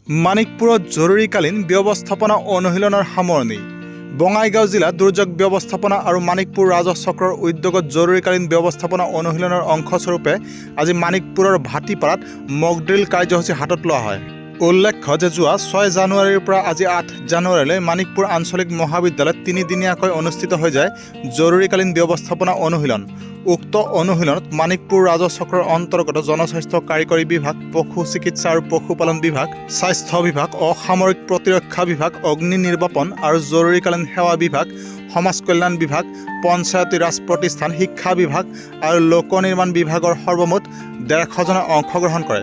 মানিকপুৰত জৰুৰীকালীন ব্যৱস্থাপনা অনুশীলনৰ সামৰণি। বঙাইগাঁও জিলা দুৰ্যোগ ব্যৱস্থাপনা আৰু মানিকপুৰ ৰাজহ চক্ৰৰ উদ্যোগত জৰুৰীকালীন ব্যৱস্থাপনা অনুশীলনৰ অংশস্বৰূপে আজি মানিকপুৰৰ ভাটিপাৰাত মক ড্ৰিল কাৰ্যসূচী হাতত লোৱা হয়। উল্লেখ্য যে যোৱা 6 জানুৱাৰীৰ পৰা আজি 8 জানুৱাৰীলৈ মানিকপুৰ আঞ্চলিক মহাবিদ্যালয়ত 3 দিনীয়াকৈ অনুষ্ঠিত হৈ যায় জৰুৰীকালীন ব্যৱস্থাপনা অনুশীলন। উক্ত অনুশীলনত মানিকপুৰ ৰাজহ চক্ৰৰ অন্তৰ্গত জনস্বাস্থ্য কাৰিকৰী বিভাগ, পশু চিকিৎসা আৰু পশুপালন বিভাগ, স্বাস্থ্য বিভাগ, অসামৰিক প্ৰতিৰক্ষা বিভাগ, অগ্নি নিৰ্বাপন আৰু জৰুৰীকালীন সেৱা বিভাগ, সমাজ কল্যাণ বিভাগ, পঞ্চায়তী ৰাজ প্ৰতিষ্ঠান, শিক্ষা বিভাগ আৰু লোক নিৰ্মাণ বিভাগৰ সৰ্বমুঠ 150জনে অংশগ্ৰহণ কৰে।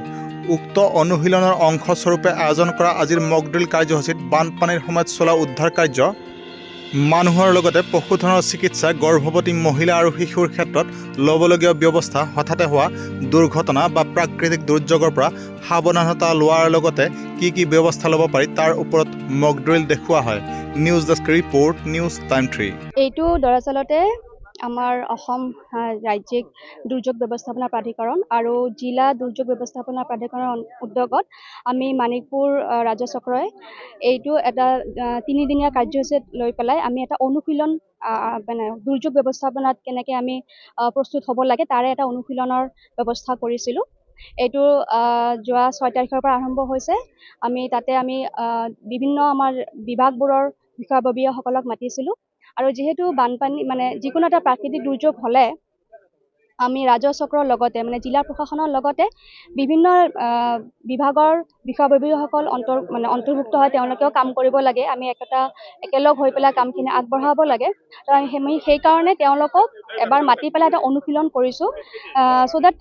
উক্ত অনুশীলনৰ অংশস্বৰূপে আয়োজন কৰা আজিৰ মক ড্ৰিল কাৰ্যসূচীত বানপানীৰ সময়ত চলা উদ্ধাৰ কাৰ্য, মানুহৰ লগতে পশুধনৰ চিকিৎসা, গৰ্ভৱতী মহিলা আৰু শিশুৰ ক্ষেত্ৰত ল'বলগীয়া ব্যৱস্থা, হঠাতে হোৱা দুৰ্ঘটনা বা প্ৰাকৃতিক দুৰ্যোগৰ পৰা সাৱধানতা লোৱাৰ লগতে কি ব্যৱস্থা ল'ব পাৰি তাৰ ওপৰত মক ড্ৰিল দেখুওৱা হয়। News desk report, news time 3। এইটো দৰাচলতে আমাৰ অসম ৰাজ্যিক দুৰ্যোগ ব্যৱস্থাপনা প্ৰাধিকৰণ আৰু জিলা দুৰ্যোগ ব্যৱস্থাপনা প্ৰাধিকৰণৰ উদ্যোগত আমি মানিকপুৰ ৰাজহ চক্ৰই এইটো এটা 3 দিনীয়া কাৰ্যসূচীত লৈ পেলাই আমি এটা অনুশীলন মানে দুৰ্যোগ ব্যৱস্থাপনাত কেনেকৈ আমি প্ৰস্তুত হ'ব লাগে তাৰে এটা অনুশীলনৰ ব্যৱস্থা কৰিছিলোঁ। এইটো যোৱা 6 তাৰিখৰ পৰা আৰম্ভ হৈছে। আমি তাতে বিভিন্ন আমাৰ বিভাগবোৰৰ বিষয়ববীয়াসকলক মাতিছিলোঁ আৰু যিহেতু বানপানী মানে যিকোনো এটা প্ৰাকৃতিক দুৰ্যোগ হ'লে আমি ৰাজহ চক্ৰৰ লগতে মানে জিলা প্ৰশাসনৰ লগতে বিভিন্ন বিভাগৰ বিষয়ববীয়াসকল অন্তৰ্ভুক্ত হয়, তেওঁলোকেও কাম কৰিব লাগে। আমি একেলগ হৈ পেলাই কামখিনি আগবঢ়াব লাগে। আমি সেইকাৰণে তেওঁলোকক এবাৰ মাতি পেলাই এটা অনুশীলন কৰিছোঁ চ' ডেট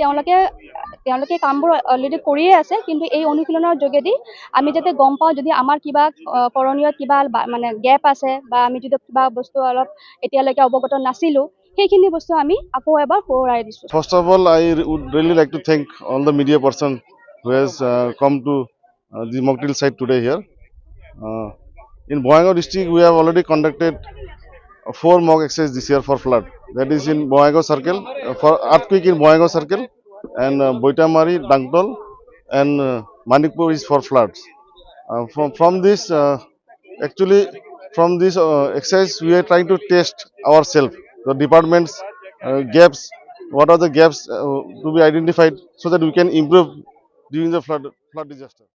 তেওঁলোকে কামবোৰ অলৰেডি কৰিয়ে আছে, কিন্তু এই অনুশীলনৰ যোগেদি আমি যাতে গম পাওঁ যদি আমাৰ কিবা কৰণীয় কিবা মানে গেপ আছে বা আমি যদি কিবা বস্তু অলপ এতিয়ালৈকে অৱগত নাছিলোঁ, সেইখিনি বস্তু আমি আকৌ এবাৰ সোঁৱৰাই দিছোঁ। First of all, I would really like to thank all the media person who has come to the mock drill site today here. In Bongaigaon district, we have already conducted 4 mock exercises this year for flood. That is in Bongaigaon Circle, for earthquake in Bongaigaon Circle, and Boitamari, Dangtol, and Manikpur is for floods. From this exercise, we are trying to test ourselves, the departments gaps. What are the gaps to be identified so that we can improve during the flood disaster?